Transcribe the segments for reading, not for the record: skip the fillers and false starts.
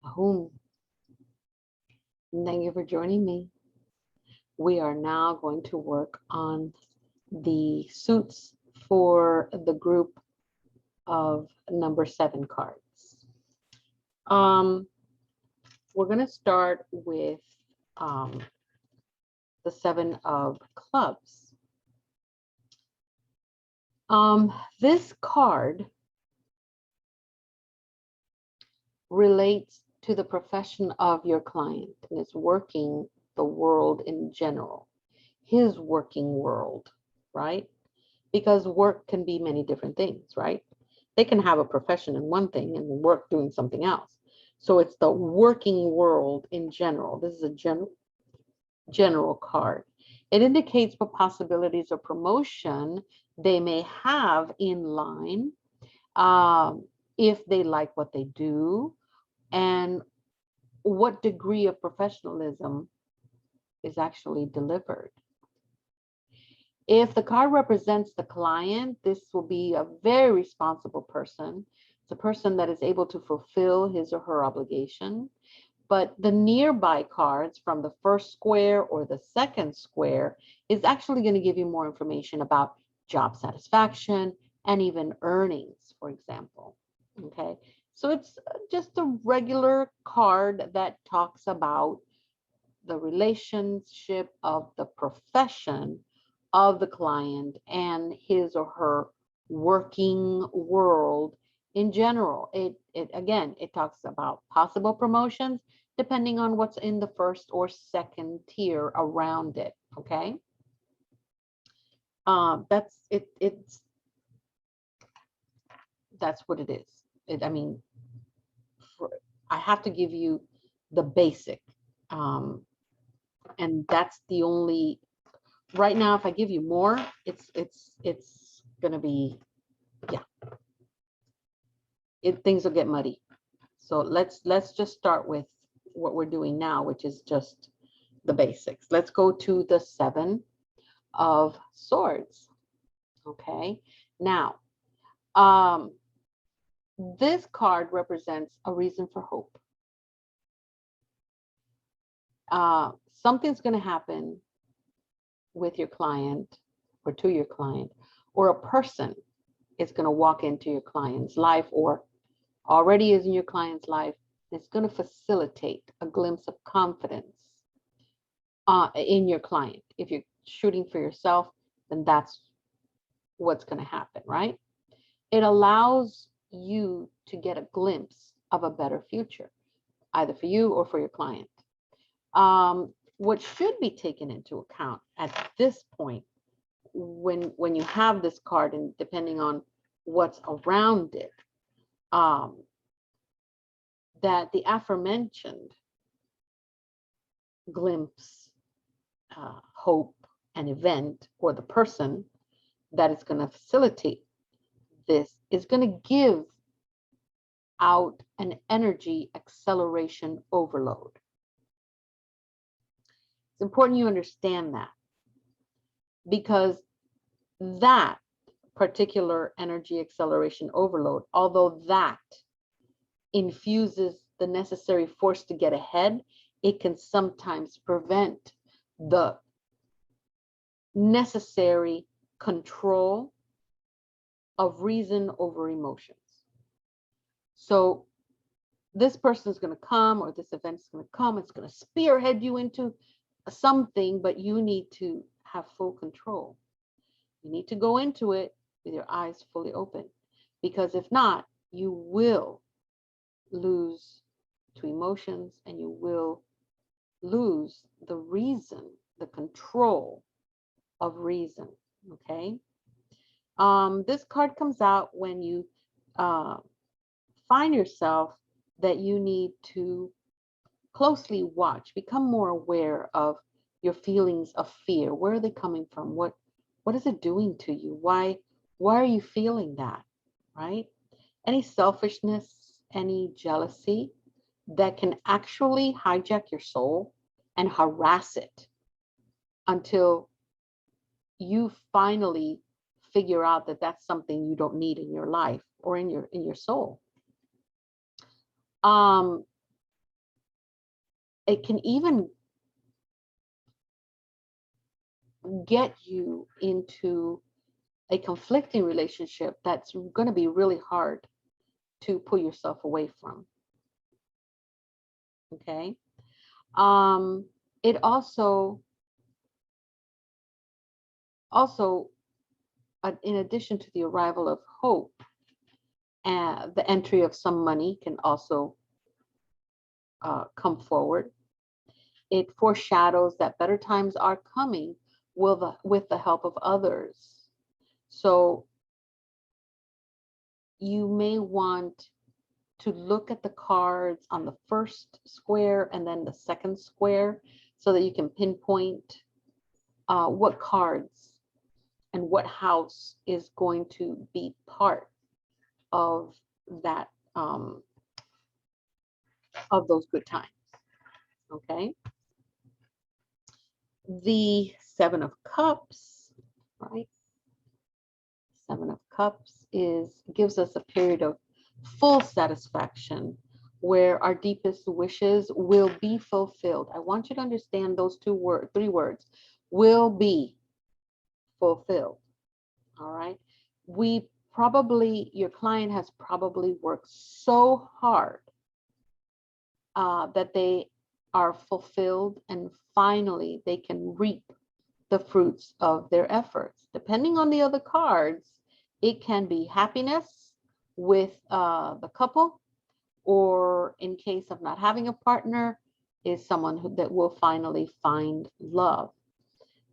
Ahum. Thank you for joining me. We are now going to work on the suits for the group of number 7 cards. We're going to start with the 7 of clubs. This card relates to the profession of your client, and it's working the world in general, his working world, right? Because work can be many different things, right? They can have a profession in one thing and work doing something else. So it's the working world in general. This is a general card. It indicates what possibilities of promotion they may have in line, if they like what they do, and what degree of professionalism is actually delivered. If the card represents the client, this will be a very responsible person. It's a person that is able to fulfill his or her obligation. But the nearby cards from the first square or the second square is actually going to give you more information about job satisfaction and even earnings, for example. Okay, so it's just a regular card that talks about the relationship of the profession of the client and his or her working world in general. It talks about possible promotions depending on what's in the first or second tier around it. Okay, that's it. That's what it is. I have to give you the basic, and that's the only. Right now, if I give you more, it's gonna be, yeah. Things will get muddy. So let's just start with what we're doing now, which is just the basics. Let's go to the 7 of Swords. Okay. Now, this card represents a reason for hope. Something's going to happen with your client or to your client, or a person is going to walk into your client's life or already is in your client's life. It's going to facilitate a glimpse of confidence in your client. If you're shooting for yourself, then that's what's going to happen, right? It allows you to get a glimpse of a better future, either for you or for your client. What should be taken into account at this point, when you have this card, and depending on what's around it, that the aforementioned glimpse, hope, and event, or the person that is going to facilitate this is going to give out an energy acceleration overload. It's important you understand that, because that particular energy acceleration overload, although that infuses the necessary force to get ahead, it can sometimes prevent the necessary control of reason over emotions. So this person is going to come, or this event is going to come, it's going to spearhead you into something, but you need to have full control. You need to go into it with your eyes fully open, because if not, you will lose to emotions, and you will lose the reason, the control of reason. Okay. This card comes out when you find yourself that you need to closely watch, become more aware of your feelings of fear. Where are they coming from? What is it doing to you? Why are you feeling that, right? Any selfishness, any jealousy that can actually hijack your soul and harass it until you finally figure out that that's something you don't need in your life or in your soul. it can even get you into a conflicting relationship that's going to be really hard to pull yourself away from. Okay. It also in addition to the arrival of hope, the entry of some money can also come forward. It foreshadows that better times are coming with the help of others. So you may want to look at the cards on the first square and then the second square so that you can pinpoint what cards and what house is going to be part of that, of those good times. Okay. The Seven of Cups, right? Seven of Cups gives us a period of full satisfaction where our deepest wishes will be fulfilled. I want you to understand those three words, will be fulfilled. All right. Your client has probably worked so hard that they are fulfilled, and finally they can reap the fruits of their efforts. Depending on the other cards, it can be happiness with the couple, or in case of not having a partner, is someone that will finally find love.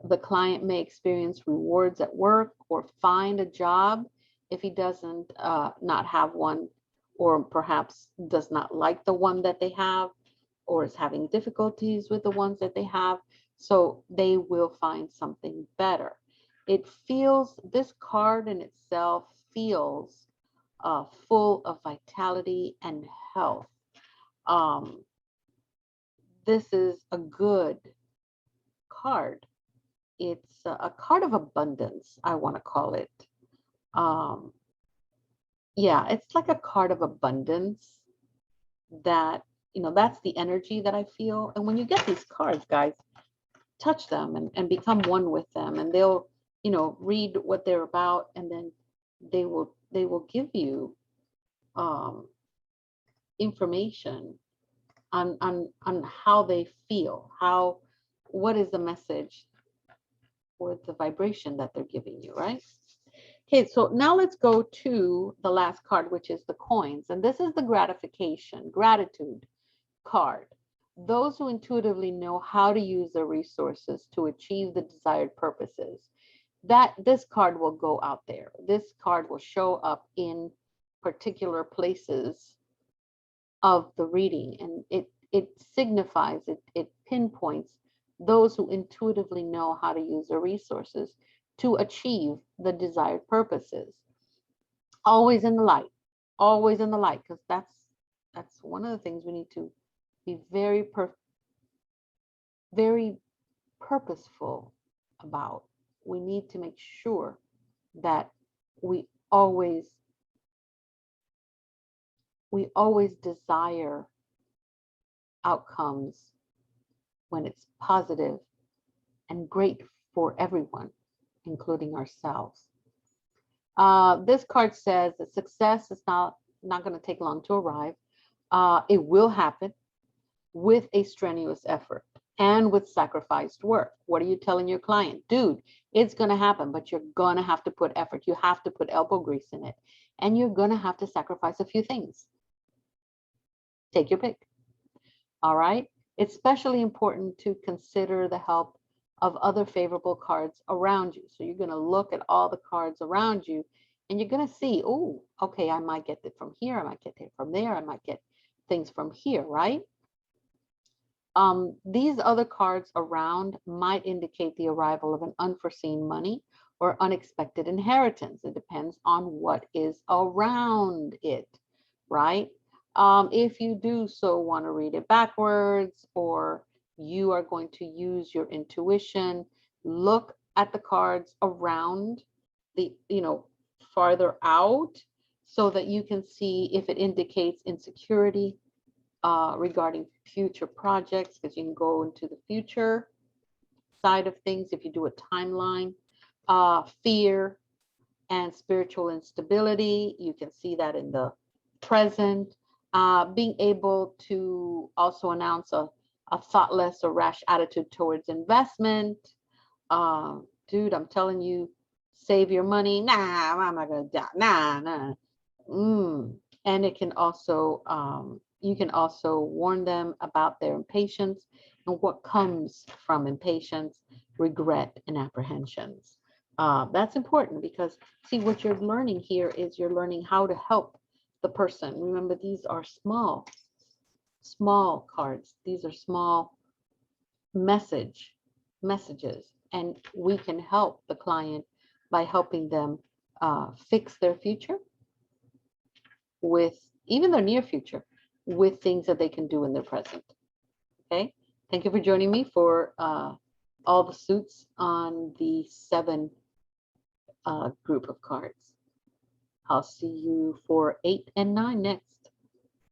The client may experience rewards at work or find a job if he doesn't not have one, or perhaps does not like the one that they have, or is having difficulties with the ones that they have. So they will find something better. This card in itself feels full of vitality and health. This is a good card. It's a card of abundance, I want to call it. Yeah, it's like a card of abundance that, that's the energy that I feel. And when you get these cards, guys, touch them and become one with them, and they'll, read what they're about, and then they will give you information on how they feel, what is the message or the vibration that they're giving you, right? Okay, so now let's go to the last card, which is the coins. And this is the gratitude card. Those who intuitively know how to use their resources to achieve the desired purposes, this card will go out there. This card will show up in particular places of the reading, and it signifies, it pinpoints those who intuitively know how to use their resources to achieve the desired purposes. Always in the light, because that's one of the things we need to be very purposeful about. We need to make sure that we always desire outcomes when it's positive and great for everyone, including ourselves. This card says that success is not going to take long to arrive. It will happen with a strenuous effort and with sacrificed work. What are you telling your client? Dude, it's going to happen, but you're going to have to put effort. You have to put elbow grease in it, and you're going to have to sacrifice a few things. Take your pick. All right. It's especially important to consider the help of other favorable cards around you. So you're going to look at all the cards around you, and you're going to see, oh, okay, I might get it from here. I might get it from there. I might get things from here, right? These other cards around might indicate the arrival of an unforeseen money or unexpected inheritance. It depends on what is around it, right? If you do so want to read it backwards, or you are going to use your intuition, look at the cards around the, farther out, so that you can see if it indicates insecurity, regarding future projects, because you can go into the future side of things if you do a timeline. Fear and spiritual instability, you can see that in the present. Being able to also announce a thoughtless or rash attitude towards investment. Dude, I'm telling you, save your money. Nah, I'm not gonna die. Nah. And it can also, you can also warn them about their impatience and what comes from impatience, regret, and apprehensions. That's important because, see, what you're learning here is you're learning how to help the person. Remember, these are small cards. These are small messages, and we can help the client by helping them fix their future with even their near future with things that they can do in their present. Okay, thank you for joining me for all the suits on the 7 group of cards. I'll see you for 8 and 9 next.